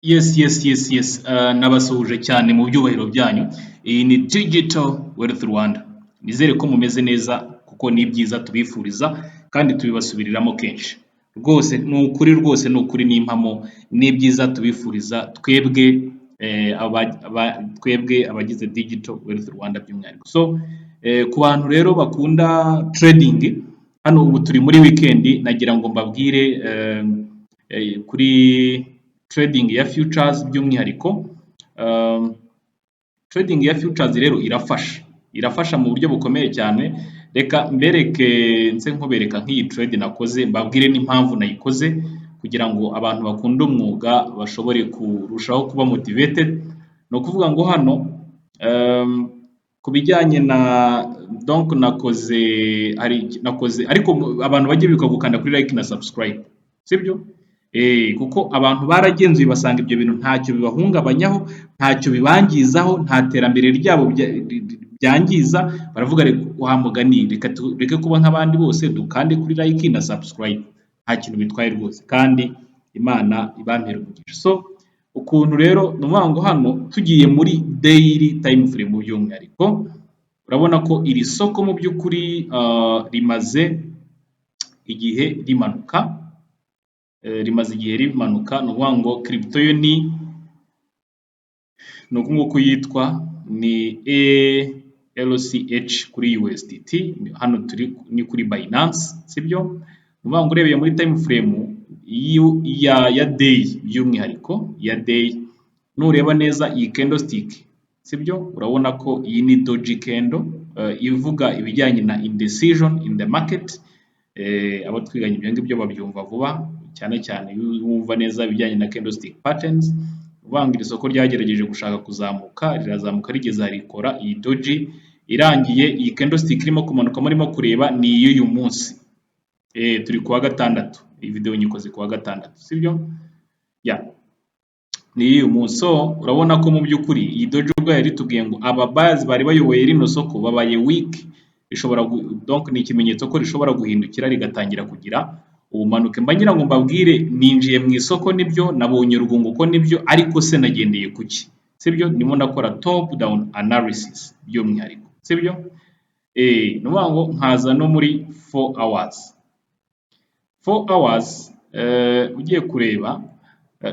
Yes. Nabasuhuje cyane mu byubahiro byanyu. Iyi ni Digital Wealth Rwanda. Nizere ko mumeze neza kuko ni byiza tubifuriza kandi tubibasubiriramo kenshi. Rwose ni ukuri n'impamo ni byiza tubifuriza twebwe twebwe abagize Digital Wealth Rwanda by'umwihariko. Ku bantu rero bakunda trading, hano ubu turi muri weekend, nagira ngo mbabwire kuri trading ya futures by'umwihariko. Trading ya futures rero irafasha mu buryo bukomeye cyane. Reka mbereke nkubereka nk'iyi trade nakoze, mbabwire n'impamvu nayikoze kugira ngo abantu bakunda umwuga bashobore kurushaho kuba motivated. No kuvuga ngo hano ku bijyanye na nakoze ariko abantu bajye bibuka gukanda kuri like na subscribe, sibyo? Kuko abantu baragenzuye basanga ibyo bintu ntacyo bibahungabanyaho, ntacyo bibangizaho, nta terambere ryabo byangiza. Baravuga wa mugani, reka kuba nk'abandi bose, dukande kuri like na subscribe, nta kintu bitwaye rwose, kandi Imana ibampera umugisha. Ukuntu rero nuvuga ngo hano tugiye muri daily time frame by'umwihariko, urabona ko iri soko mu by'ukuri rimaze igihe rimanuka. Ni ukuvuga ngo crypto yo ni uku nguku yitwa ni ALCH kuri USDT. Hano ni kuri Binance, sibyo? Ni ukuvuga ngo urebeye muri time frame ya day by'umwihariko, ya day, nureba neza iyi candlestick, sibyo? Urabona ko iyi ni doji candle ivuga ibijyanye na indecision in the market. Abo twiganye ibyo ngibyo babyumva vuba, cyane wumva neza ibijyanye na candlestick patterns. Uvuga ngo iri soko ryagerageje gushaka kuzamuka, rirazamuka rigeze harikora iyi doji, irangiye iyi candlestick irimo kumanuka murimo kureba ni iy'uyu munsi. Turi kuwa gatandatu, iyi video nyikoze kuwa gatandatu, sibyo? Ni iy'uyu munsi. Urabona ko mu by'ukuri iyi doji ubwo yari tubwiye ngo aba buyers bari bayoboye rino soko babaye weak, ni ikimenyetso ko rishobora guhindukira rigatangira kugira ubumanuke. Ngira ngo mbabwire, ninjiye mu isoko nibyo, nabonye urwunguko nibyo, ariko se nagendeye kuki, sibyo? Ndimo ndakora top down analysis by'umwihariko, sibyo? Nuvuga ngo nkaza no muri 4 hours ugiye kureba,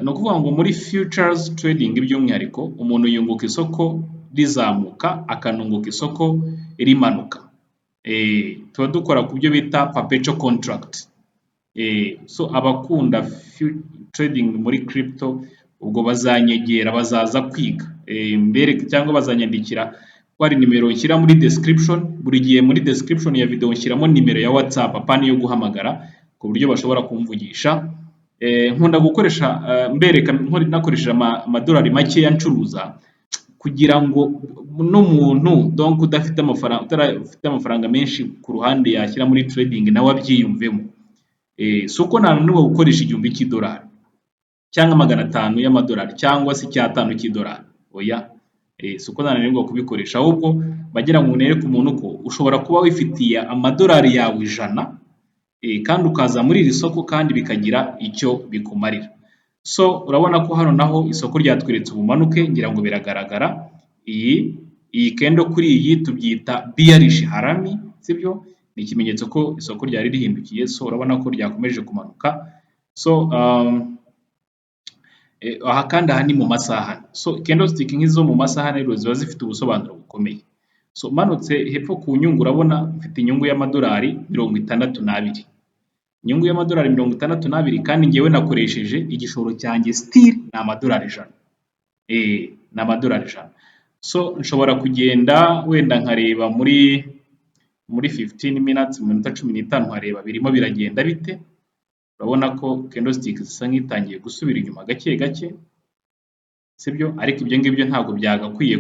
no kuvuga ngo muri futures trading by'umwihariko umuntu yunguka isoko rizamuka, akanunguka isoko rimanuka. Tuba dukora ku byo bita perpetual contract. Abakunda trading muri crypto ubwo bazanyegera, bazaza kwiga cyangwa bazanyandikira. Hari nimero nshyira muri description, buri gihe muri description ya video nshyiramo nimero ya WhatsApp, apana yo guhamagara, ku buryo bashobora kumvugisha. Nkunda gukoresha mbereka nakoresheje amadolari make ncuruza, kugira ngo n'umuntu udafite amafaranga menshi ku ruhande yashyira muri trading nawe abyiyumvemo. Uko nananiwe gukoresha $1000 cyangwa 500 y'amadolari cyangwa se 5 cy'idolari, oya. Uko nananiwe kubikoresha, ahubwo bagira ngo nereke umuntu ko ushobora kuba wifitiye amadolari yawe 100 kandi ukaza muri iri soko kandi bikagira icyo bikumarira. Urabona ko hano naho isoko ryatweretse ubumanuke, ngira ngo biragaragara. Iyi candle kuri iyi tubyita bearish harami, sibyo? Ni ikimenyetso ko isoko ryari rihindukiye. Urabona ko ryakomeje kumanuka. Aha kandi aha ni mu masaha. Candlestick nk'izo mu masaha rero ziba zifite ubusobanuro bukomeye. Manutse hepfo ku nyungu, urabona mfite inyungu y'amadolari 62. Inyungu y'amadolari 62, kandi ngewe nakoresheje igishoro cyanjye still ni amadolari 100. Ni amadolari 100. Nshobora kugenda wenda nkareba muri 15 minutes, mu minota 15 nkareba birimo biragenda bite. Urabona ko candlestick zisa nk'itangiye gusubira inyuma gake gake, sibyo? Ariko ibyo ngibyo ntabwo byagakwiye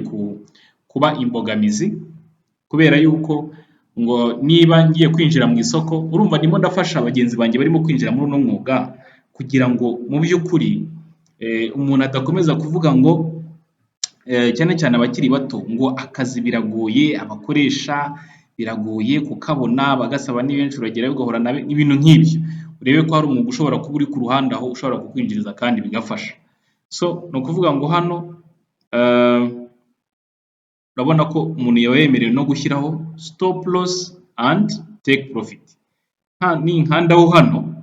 kuba imbogamizi, kubera yuko ngo niba ngiye kwinjira mu isoko, urumva ndimo ndafasha abagenzi banjye barimo kwinjira muri uno mwuga, kugira ngo mu by'ukuri umuntu adakomeza kuvuga ngo cyane abakiri bato ngo akazi biragoye, abakoresha biragoye kukabona, bagasaba ni benshi, uragera ugahora n'ibintu nk'ibyo. Urebe ko hari umwuga ushobora kuba uri ku ruhande aho ushobora kukwinjiriza kandi bigafasha. So ni ukuvuga ngo hano urabona ko umuntu yaba yemerewe no gushyiraho stop loss and take profit. Ninkandaho hano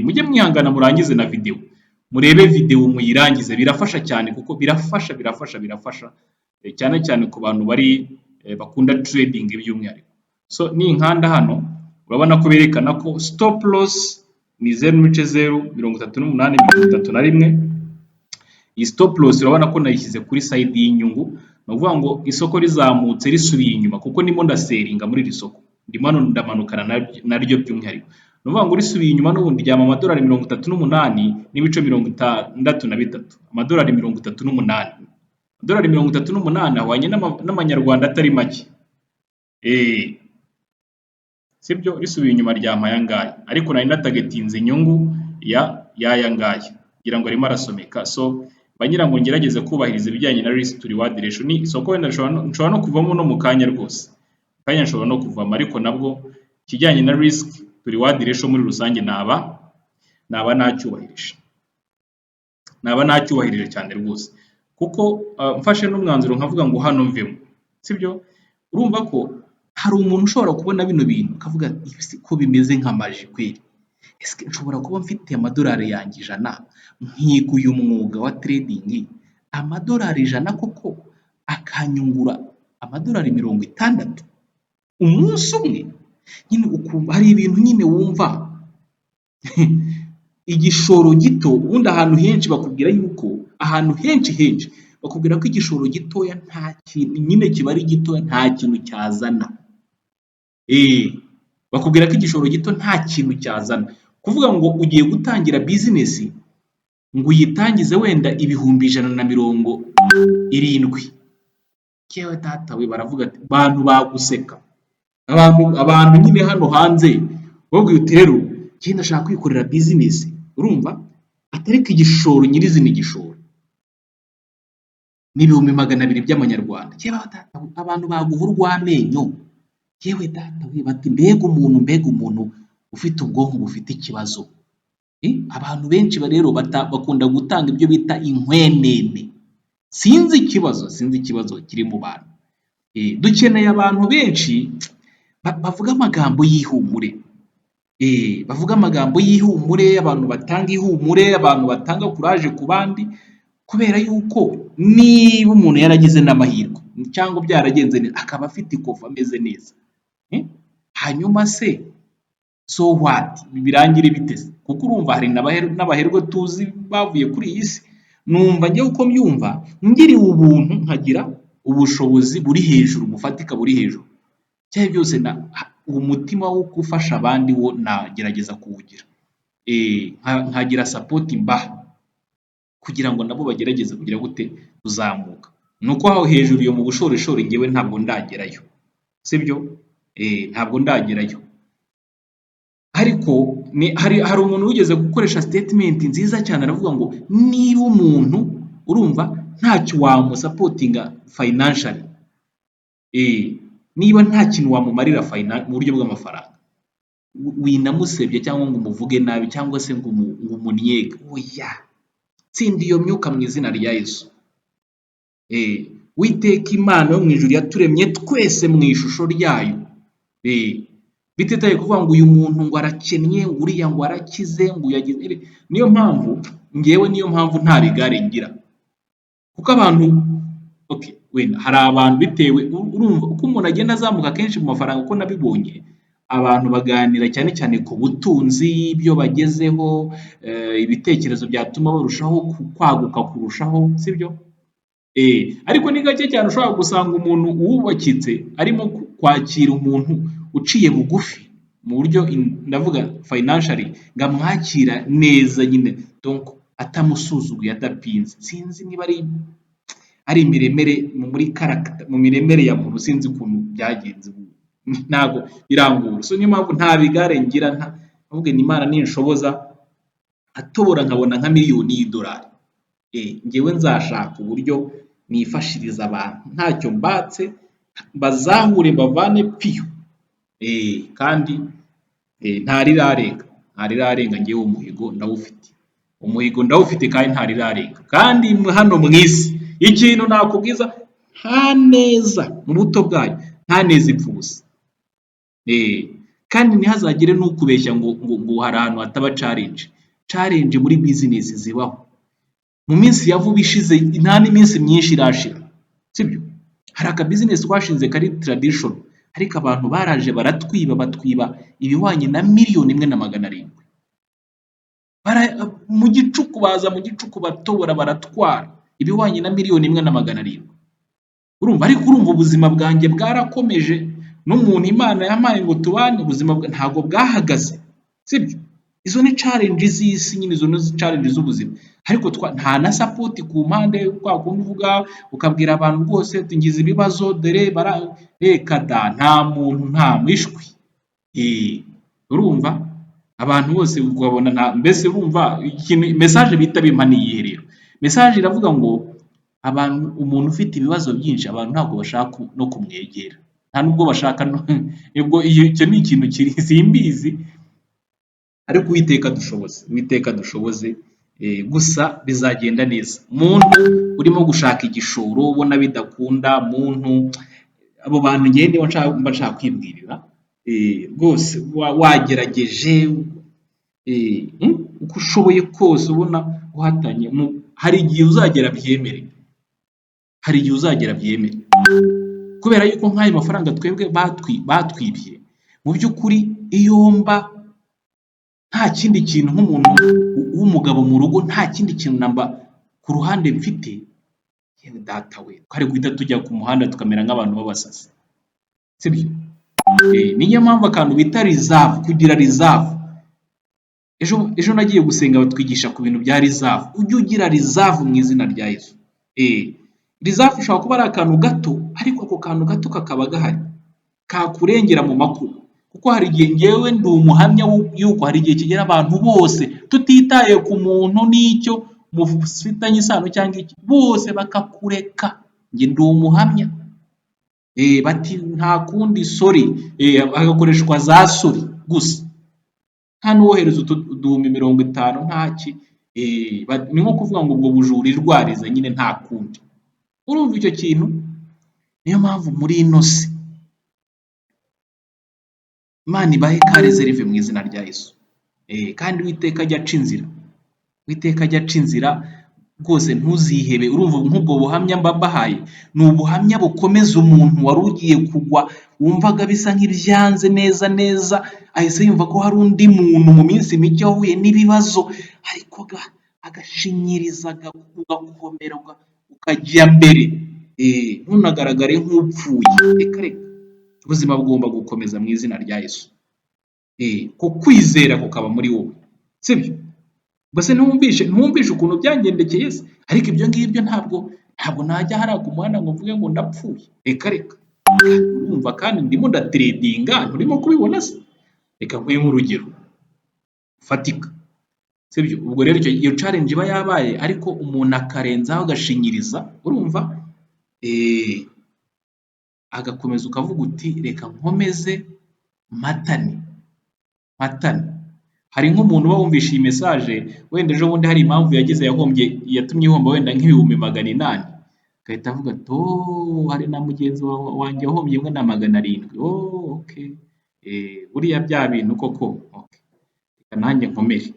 mujye mwihangana murangize na video, murebe video muyirangize, birafasha cyane kuko birafasha cyane cyane ku bantu bari bakunda trading by'umwihariko. So ninkanda hano urabona ko berekana ko stop loss ni 0.03831. Iyi stop loss urabona ko nayishyize kuri side y'inyungu, ni ukuvuga ngo isoko rizamutse risubiye inyuma kuko ndimo ndaseringa muri iri soko, ndimo hano ndamanukana naryo by'umwihariko, ni ukuvuga ngo risubiye inyuma n'ubundi ryama amadolari 38.63, amadolari 38. Amadolari 38 ahwanye n'amanyarwanda atari make, sibyo? Risubiye inyuma ryama aya ngaya, ariko nari natagetinze inyungu y'aya ngaya kugira ngo arimo arasomeka. So banyira ngo ngerageze kubahiriza ibijyanye na risk to reward ratio. Ni isoko wenda nshobora no kuvamo no mu kanya rwose, kanya nshobora no kuvamo, ariko nabwo kijyanye na risk to reward ratio muri rusange naba nacyubahirije cyane rwose, kuko mfashe n'umwanzuro nkavuga ngo hano mvemo, sibyo? Urumva ko hari umuntu ushobora kubona bino bintu akavuga ko bimeze nk'amaji kweli, ese nshobora kuba mfite amadolari yanjye 100 nkiga uyu mwuga wa trading, amadolari 100 koko akanyungura amadolari 60 umunsi umwe? Nyine ukumva hari ibintu nyine wumva igishoro gito. Ubundi ahantu henshi bakubwira yuko ahantu henshi bakubwira ko igishoro gitoya nta kintu nyine kiba ari gitoya, nta kintu cyazana. Bakubwira ko igishoro gito nta kintu cyazana, kuvuga ngo ugiye gutangira business ngo uyitangize wenda ibihumbi 170, kewe tata we baravuga ati bantu baguseka, abantu nyine hano hanze wowe uti rero njye ndashaka kwikorera business, urumva atari ko igishoro nyirizina igishoro ni 200 by'amanyarwanda, kewe tata abantu baguha urw'amenyo, kewe tata we bati mbega umuntu ufite ubwonko bufite ikibazo. Abantu benshi rero bakunda gutanga ibyo bita inkwenene. Sinzi ikibazo kiri mu bantu. Dukeneye abantu benshi bavuga amagambo y'ihumure, abantu batanga ihumure, abantu batanga courage ku bandi, kubera yuko niba umuntu yaragize n'amahirwe cyangwa byaragenze neza akaba afite ikofa ameze neza, hanyuma se so what, birangire biteze? Kuko urumva hari n'abaherwe tuzi bavuye kuri iyi si, numva njye uko myumva ngiriwe ubuntu nkagira ubushobozi buri hejuru, bufatika buri hejuru, cyane byose umutima wo gufasha abandi wo nagerageza kuwugira, nkagira support mbaha kugira ngo nabo bagerageze kugira gute kuzamuka. Nuko aho hejuru yo mu bushorishori ngewe ntabwo ndagerayo, sibyo? Ntabwo ndagerayo, ariko hari umuntu wigeze gukoresha statement nziza cyane, aravuga ngo niba umuntu urumva ntacyo wamusapotinga financially, niba nta kintu wamumarira mu buryo bw'amafaranga, winamusebye cyangwa ngo umuvuge nabi cyangwa se ngo umunnyege, oya, tsinda iyo myuka mu izina rya Yesu. Witeka Imana yo mu ijuru yaturemye twese mu ishusho ryayo, bititaye kuvuga ngo uyu muntu ngo arakennye, uriya ngo arakize, ngo yagize. Niyo mpamvu nta bigare ngira, kuko abantu wenda hari abantu bitewe, urumva uko umuntu agenda azamuka kenshi mu mafaranga, uko nabibonye abantu baganira cyane cyane ku butunzi, ibyo bagezeho, ibitekerezo byatuma barushaho kwaguka kurushaho, sibyo? Ariko ni gake cyane ushobora gusanga umuntu wubakitse arimo kwakira umuntu uciye bugufi mu buryo ndavuga financially, ngamwakira neza nyine, donc atamusuzuguye, adapinze. Sinzi niba ari imiremere muri character, mu miremere ya muntu, sinzi ukuntu byagenze, ntago birangura. So niyo mpamvu nta bigare ngira, ntavuge ni Imana ninshoboza atobora nkabona nka miliyoni y'idolari, ngewe nzashaka uburyo nifashiriza abantu ntacyo mbatse, bazahure bavane piyo, kandi ntarirarenga ngewe umuhigo ndawufite. umuhigo ndawufite kandi ntarirarenga, kandi hano mu isi ikintu nakubwiza nta neza mu buto bwayo, nta neza ipfa ubusa. Kandi ntihazagire n'ukubeshya ngo hari ahantu hataba challenge. Challenge muri business zibaho. Mu minsi ya vuba ishize nta n'iminsi myinshi irashira, sibyo? Hari aka business twashinze kari tradition, ariko abantu baraje baratwiba, batwiba ibihwanye na 1,700,000. Mu gicuku baza mu gicuku batobora baratwara ibihwanye na 1,700,000. Urumva, ariko urumva ubuzima bwanjye bwarakomeje, n'umuntu Imana yampaye ngo tubane, ubuzima ntabwo bwahagaze, sibyo? Izo ni challenge z'isi nyine, izo ni challenge z'ubuzima, ariko nta na support ku mpande, kwa kundi uvuga ukabwira abantu rwose ngize ibibazo dore reka da, nta muntu, nta mwishwi. Urumva abantu bose ukabona mbese urumva ikintu message bita bimpa ni iyihe rero? Message iravuga ngo umuntu ufite ibibazo byinshi abantu ntabwo bashaka no kumwegera, nta nubwo bashaka ubwo icyo ni ikintu kiri simbizi, ariko Uwiteka dushoboze, gusa bizagenda neza. Muntu urimo gushaka igishoro ubona bidakunda, muntu abo bantu ngende mba nshaka kwibwirira, rwose wagerageje uko ushoboye kose, ubona uhatanye, hari igihe uzagera byemere, kubera yuko nk'ayo mafaranga twebwe batwibye, mu by'ukuri iyo mba nta kindi kintu nk'umuntu w'umugabo mu rugo, nta kindi kintu namba ku ruhande mfite, yewe data we, twari guhita tujya ku muhanda tukamera nk'abantu b'abasazi, sibyo? Niyo mpamvu akantu bita reserve, kugira reserve. Ejo nagiye gusenga batwigisha ku bintu bya reserve. Ujye ugira reserve mu izina rya Yesu. Reserve ushobora kuba ari akantu gato, ariko ako kantu gato kakaba gahari kakurengera mu makuba, kuko hari igihe ngewe ndi umuhamya yuko hari igihe kigera abantu bose, tutitaye ku muntu n'icyo mufitanye isano cyangwa iki, bose bakakureka. Nge ndi umuhamya, bati nta kundi, sorry, hagakoreshwa za sorry gusa, nta n'uwohereza uduhumbi 50 ntaki, ni nko kuvuga ngo ubwo bujura irwariza nyine, nta kundi. Urumva icyo kintu? Niyo mpamvu muri ino si Imana ibahe ka reserve mu izina rya Yesu. Kandi Uwiteka ajya aca inzira, rwose ntuzihebe. Urumva nk'ubwo buhamya mbabahaye ni ubuhamya bukomeza umuntu wari ugiye kugwa, wumvaga bisa nk'ibyanze neza, ahise yumva ko hari undi muntu mu minsi mike wahuye n'ibibazo, ariko agashinyiriza, ugakomera, ukajya mbere, ntunagaragare nk'upfuye. Reka ubuzima bugomba gukomeza mu izina rya Yesu, ko kwizera kukaba muri wowe, sibyo? Bose ntumvishe ukuntu byangendekeye se, ariko ibyo ngibyo ntabwo najya hariya ku muhanda ngo mvuge ngo ndapfuye, reka urumva, kandi ndimo ndatredinga, nturimo kubibona se? Reka nkwiye nk'urugero fatika, sibyo? Ubwo rero iyo challenge iba yabaye, ariko umuntu akarenzaho agashinyiriza, urumva, agakomeza, ukavuga uti reka nkomeze matane. Hari nk'umuntu uba wumvisha iyi message, wenda ejo bundi hari impamvu yagize yatumye ihomba wenda nk'ibihumbi 800, agahita avuga ati hari na mugenzi wanjye wahombye 700. Okay, buriya bya bintu koko, okay, reka nanjye nkomere,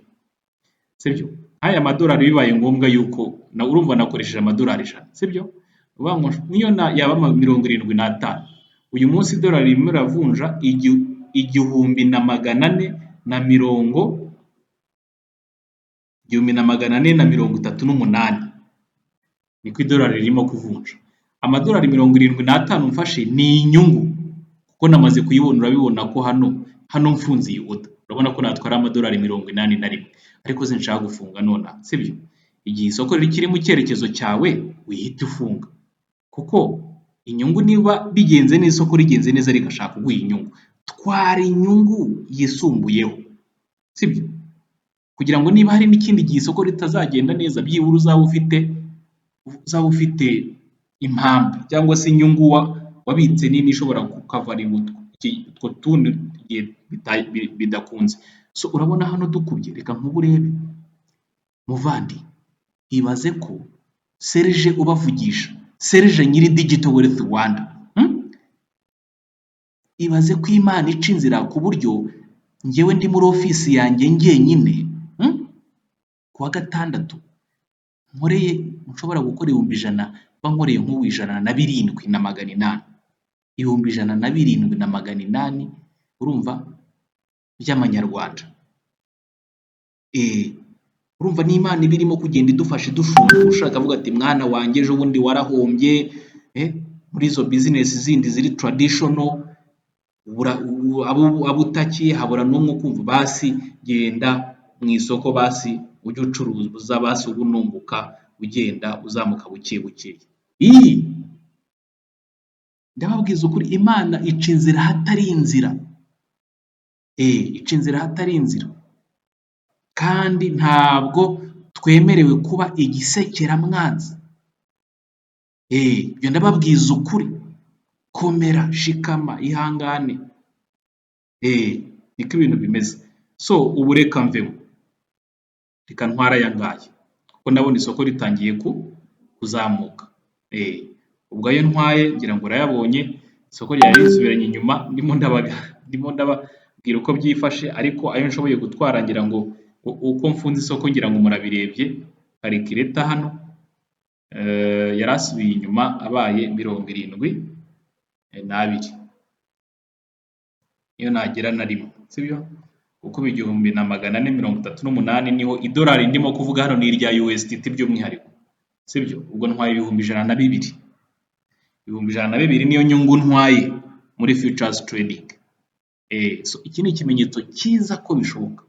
sibyo? Nk'aya madolari bibaye ngombwa yuko urumva nakoresheje amadolari 100, sibyo? Uvuga ngo niyo yaba 75, uyu munsi idolari rimwe riravunja 1,438, niko idolari ririmo kuvunja. Amadolari 75 mfashe ni inyungu, kuko namaze kuyibona. Urabibona ko hano mfunze iyi oda, urabona ko natwara amadolari 81, ariko sinshaka gufunga none, sibyo? Igihe isoko rikiri mu cyerekezo cyawe wihita ufunga, kuko inyungu niba bigenze neza, isoko rigenze neza rigashaka kuguha inyungu, twara inyungu yisumbuyeho, sibyo? Kugira ngo niba hari n'ikindi gihe isoko ritazagenda neza, byibura uzaba ufite impamvu cyangwa se inyungu wabitse nini ishobora kukavarira utwo tundi igihe bidakunze. So urabona hano dukubye, reka nkuburebe, muvandi, ibaze ko Serge ubavugisha, Serge nyiri Digital Wealth Rwanda, ibaze ko Imana ica inzira ku buryo njyewe ndi muri ofisi yanjye njyenyine, kuwa gatandatu nshobora gukora 100,000 bankoreye nk'ubu 107,800, 107,800 urumva by'amanyarwanda. Urumva n'Imana iba irimo kugenda idufasha idushumbusha, ikavuga ati mwana wanjye ejo bundi warahombye muri izo business zindi ziri traditional, abo utakiye habura n'umwe ukumva, basi genda mu isoko, basi ujye ucuruza, basi ubu nunguka ugenda uzamuka buke buke. Ndababwiza ukuri, Imana ica inzira hatari inzira, ica inzira hatari inzira, kandi ntabwo twemerewe kuba igisekeramwanzi. Ibyo ndababwiza ukuri, komera, shikama, ihangane, niko ibintu bimeze. So ubu reka mvemo, reka ntwara aya ngaya, kuko ndabona isoko ritangiye kuzamuka. Ubwo ayo ntwaye ngira ngo urayabonye, isoko ryari risubiranye inyuma, ndimo ndababwira uko byifashe, ariko ayo nshoboye gutwara ngira ngo uko mfunze isoko ngira ngo murabirebye, calculator hano yarasubiye inyuma abaye 72, iyo nagera na rimwe, sibyo? Kuko 1,438 niho idolari ndimo kuvuga hano ni irya USDT by'umwihariko, sibyo? Ubwo ntwaye 102,000, 102,000 niyo nyungu ntwaye muri futures trading. So iki ni ikimenyetso cyiza ko bishoboka,